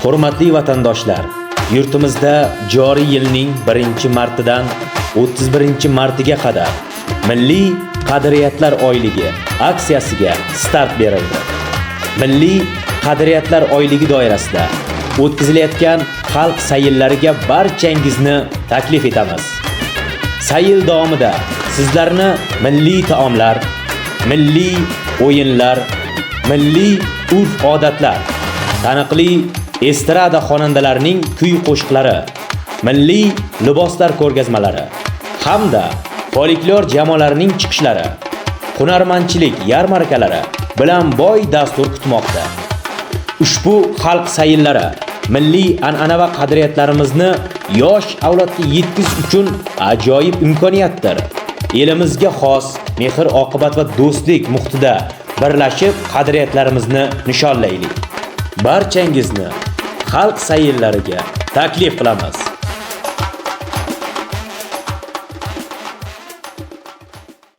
Hurmatli vatandoshlar, yurtimizda joriy yilning 1-martidan 31-martiga qadar Milliy qadriyatlar oyligi aksiyasiga start berildi. Milliy qadriyatlar oyligi doirasida o'tkazilayotgan xalq sayillariga barchangizni taklif etamiz. Sayil davomida sizlarni milliy taomlar, milliy o'yinlar, milliy urf-odatlar, taniqli estrada xonandalarining kuy-qo'shiqlari, milliy liboslar ko'rgazmalari hamda folklor jamoalarining chiqishlari, hunarmandchilik yarmarkalari bilan boy dastur kutmoqda. Ushbu xalq sayillari milliy an'ana va qadriyatlarimizni yosh avlodga yetkazish uchun ajoyib imkoniyatdir. Elimizga xos mehr-oqibat va do'stlik muhitida birlashib qadriyatlarimizni nishonlaylik. Barchangizni xalq sayillariga taklif qilamiz.